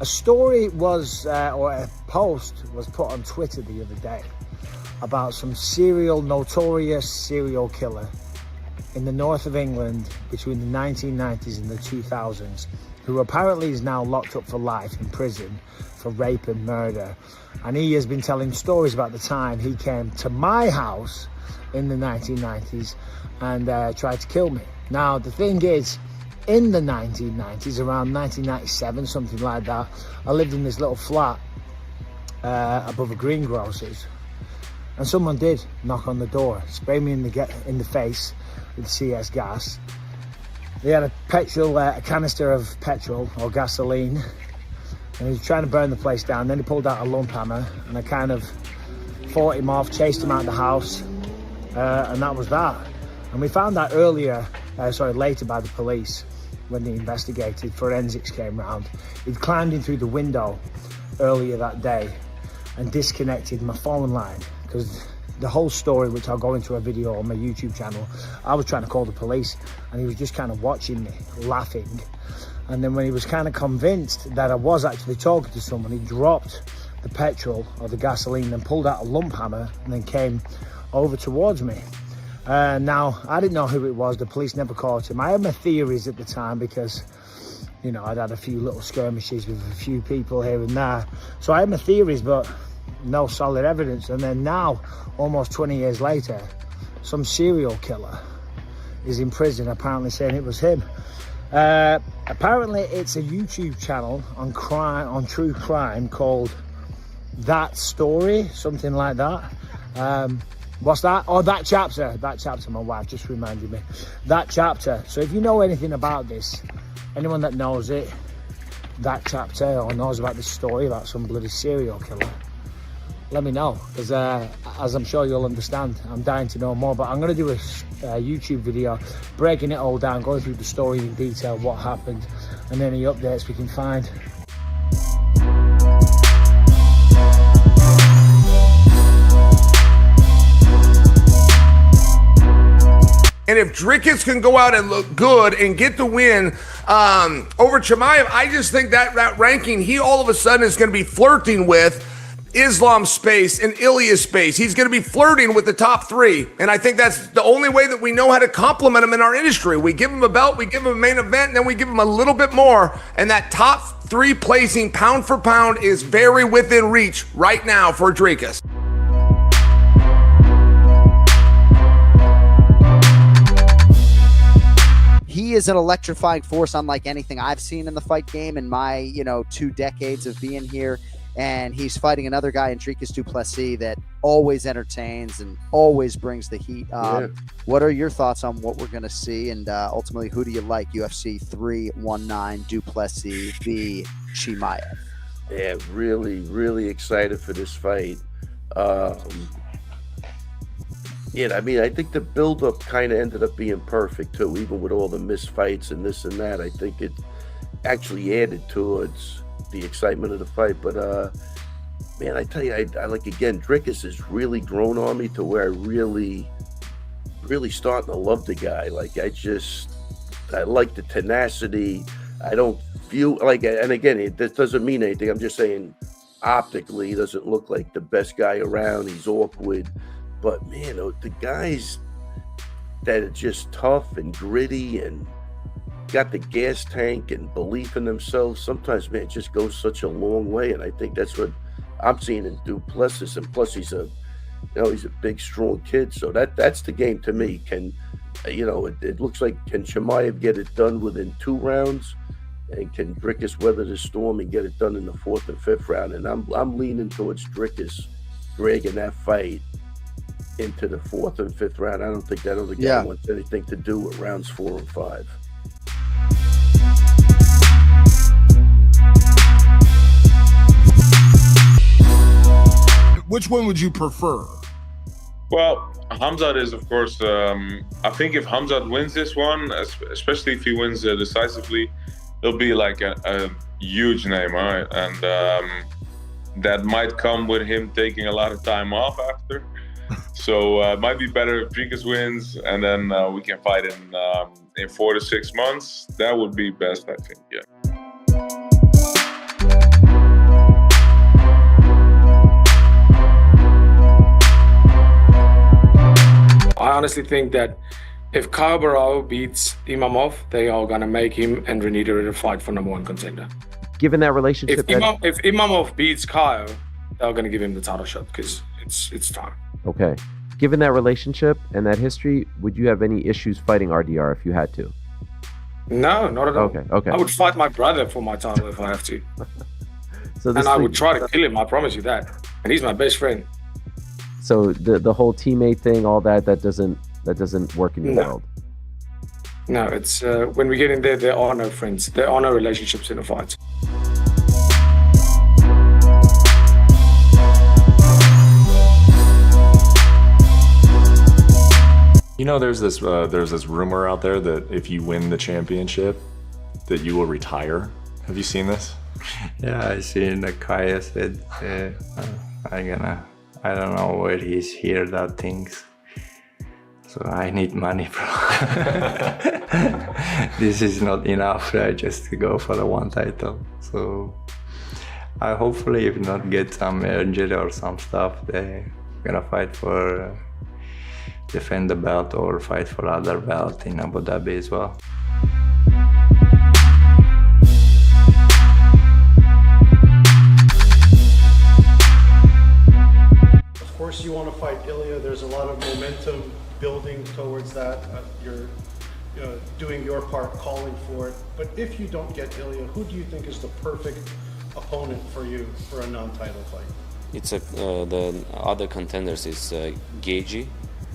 A story was, or a post was put on Twitter the other day about some notorious serial killer in the north of England between the 1990s and the 2000s, who apparently is now locked up for life in prison for rape and murder. And he has been telling stories about the time he came to my house in the 1990s and tried to kill me. Now, the thing is, in the 1990s, around 1997, something like that, I lived in this little flat above a greengrocer's, and someone did knock on the door, spray me in the face with CS gas. They had a canister of petrol or gasoline, and he was trying to burn the place down. Then he pulled out a lump hammer, and I kind of fought him off, chased him out of the house, and that was that. And we found out later by the police when they investigated. Forensics came round. He'd climbed in through the window earlier that day and disconnected my phone line, because the whole story, which I'll go into a video on my YouTube channel, I was trying to call the police and he was just kind of watching me, laughing. And then when he was kind of convinced that I was actually talking to someone, he dropped the petrol or the gasoline and pulled out a lump hammer and then came over towards me. Now, I didn't know who it was. The police never caught him. I had my theories at the time because, you know, I'd had a few little skirmishes with a few people here and there. So I had my theories, but no solid evidence. And then now, almost 20 years later, some serial killer is in prison, apparently saying it was him. Apparently it's a YouTube channel on true crime called That Story, something like that. What's that? Oh, That Chapter. That Chapter, my wife just reminded me. That Chapter. So if you know anything about this, anyone that knows it, That Chapter, or knows about this story about some bloody serial killer, let me know, because as I'm sure you'll understand, I'm dying to know more. But I'm going to do a YouTube video breaking it all down, going through the story in detail, what happened, and any updates we can find. And if Dricus can go out and look good and get the win over Chimaev, I just think that ranking, he all of a sudden is going to be flirting with Islam space and Ilya space. He's going to be flirting with the top three. And I think that's the only way that we know how to compliment him in our industry. We give him a belt, we give him a main event, and then we give him a little bit more. And that top three placing pound for pound is very within reach right now for Dricus. He is an electrifying force unlike anything I've seen in the fight game in my, 2 decades of being here. And he's fighting another guy in Dricus Du Plessis that always entertains and always brings the heat. What are your thoughts on what we're going to see? And ultimately, who do you like? UFC 319 Du Plessis v. Chimaev. Yeah, really, really excited for this fight. Yeah, I mean, I think the build-up kind of ended up being perfect, too, even with all the missed fights and this and that. I think it actually added towards the excitement of the fight. But, man, I tell you, I like, again, Dricus has really grown on me to where I really starting to love the guy. Like, I like the tenacity. I don't feel like, and again, that doesn't mean anything. I'm just saying, optically, he doesn't look like the best guy around. He's awkward. But, man, the guys that are just tough and gritty and got the gas tank and belief in themselves, sometimes, man, it just goes such a long way. And I think that's what I'm seeing in Du Plessis. And plus, he's a big, strong kid. So that's the game to me. It looks like, can Chimaev get it done within 2 rounds? And can Dricus weather the storm and get it done in the 4th and 5th round? And I'm leaning towards Dricus dragging that fight into the 4th and 5th round. I don't think that other guy wants anything to do with rounds 4 and 5. Which one would you prefer? Well, Khamzat is, of course, I think if Khamzat wins this one, especially if he wins decisively, it'll be like a huge name, all right? And that might come with him taking a lot of time off after. So it might be better if Dricus wins, and then we can fight in 4 to 6 months. That would be best, I think, yeah. honestly think that if Kyle Barao beats Imamov, they are gonna make him and Renita fight for #1 contender. Given that relationship, If Imamov beats Kyle, they're gonna give him the title shot because it's time. okay. Given that relationship and that history, would you have any issues fighting RDR if you had to? No, not at all. Okay. I would fight my brother for my title if I have to. So And I would try to kill him, I promise you that. And he's my best friend. So the whole teammate thing, all that doesn't work in your world. No, it's when we get in there are no friends. There are no relationships in a fight. You know, there's this rumor out there that if you win the championship, that you will retire. Have you seen this? Yeah, I seen the Kaya said, I don't know where he's heard that things. So I need money, bro. This is not enough, right? Just to go for the one title. So I hopefully, if not get some injury or some stuff, they're gonna fight for defend the belt or fight for other belt in Abu Dhabi as well. Of course you want to fight Ilya. There's a lot of momentum building towards that. You're doing your part, calling for it. But if you don't get Ilya, who do you think is the perfect opponent for you for a non-title fight? It's the other contenders is Gaethje,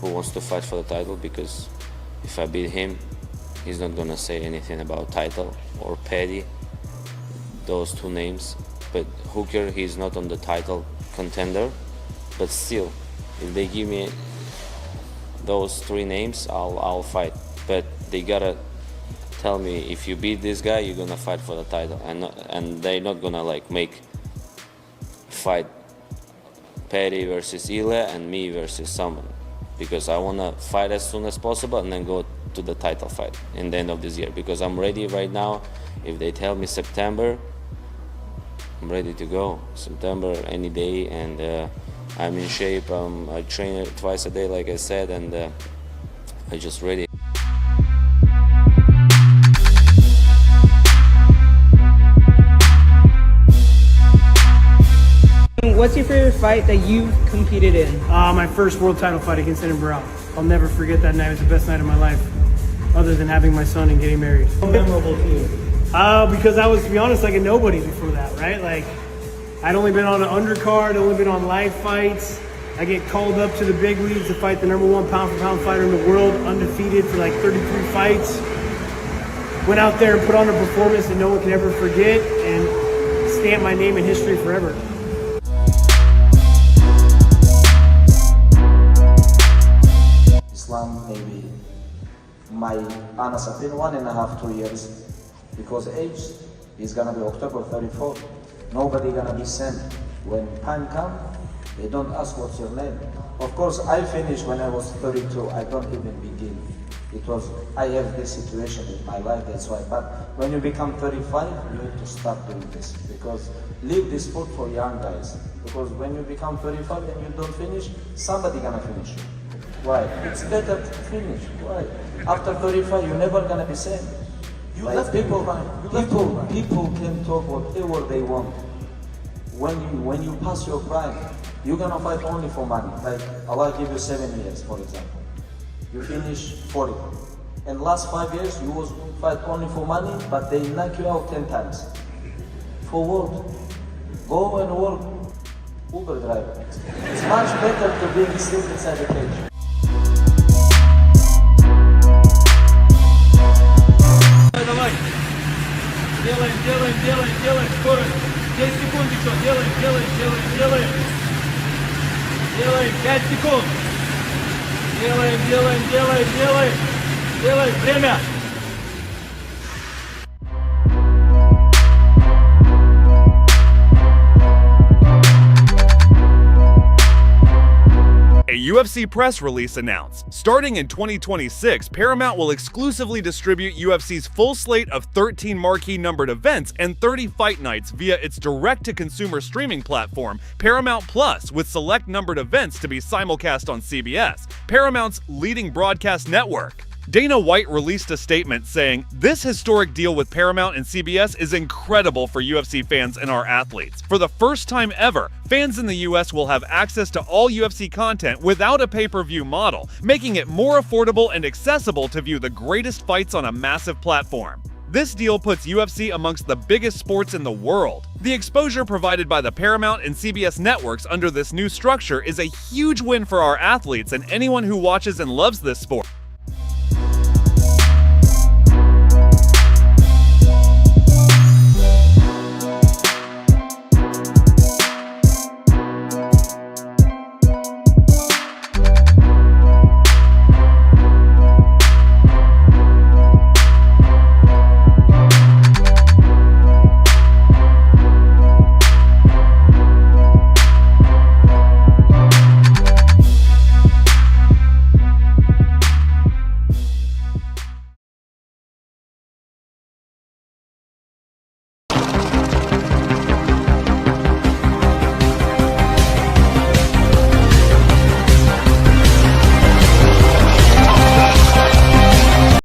who wants to fight for the title, because if I beat him, he's not gonna say anything about title, or Petty, those two names. But Hooker, he's not on the title contender, but still, if they give me those three names, I'll fight. But they gotta tell me, if you beat this guy, you're gonna fight for the title, and they're not gonna like make fight Petty versus Ilya and me versus someone, because I wanna fight as soon as possible and then go to the title fight in the end of this year, because I'm ready right now. If they tell me September, I'm ready to go. September, any day, and I'm in shape. I train twice a day, like I said, and I'm just ready. What's your favorite fight that you've competed in? My first world title fight against Eddie Barao. I'll never forget that night. It was the best night of my life, other than having my son and getting married. How memorable to you? Because I was, to be honest, like a nobody before that, right? Like, I'd only been on an undercard, only been on live fights. I get called up to the big leagues to fight the #1 pound-for-pound fighter in the world, undefeated for like 33 fights. Went out there and put on a performance that no one can ever forget, and stamp my name in history forever. Islam, maybe my honest opinion, 1.5, 2 years, because age is gonna be October 34. Nobody gonna be sent. When time comes, they don't ask what's your name. Of course, I finished when I was 32. I don't even begin. It was, I have this situation in my life, that's why. But when you become 35, you need to start doing this, because leave this sport for young guys. Because when you become 35 and you don't finish, somebody gonna finish you. Why? It's better to finish. Why? After 35, you're never gonna be same. Like people can talk whatever they want. When you pass your prime, you're gonna fight only for money. Like Allah give you 7 years, for example. You finish 40. In last 5 years, you was fight only for money, but they knock you out 10 times. For what? Go and work Uber driver. It's much better to be still inside the cage. Давай. Делаем, скорость. 10 секунд еще. Делаем. Делаем, 5 секунд. Делаем, время. UFC press release announced. Starting in 2026, Paramount will exclusively distribute UFC's full slate of 13 marquee numbered events and 30 fight nights via its direct-to-consumer streaming platform, Paramount Plus, with select numbered events to be simulcast on CBS, Paramount's leading broadcast network. Dana White released a statement saying, "This historic deal with Paramount and CBS is incredible for UFC fans and our athletes. For the first time ever, fans in the US will have access to all UFC content without a pay-per-view model, making it more affordable and accessible to view the greatest fights on a massive platform." This deal puts UFC amongst the biggest sports in the world. The exposure provided by the Paramount and CBS networks under this new structure is a huge win for our athletes and anyone who watches and loves this sport.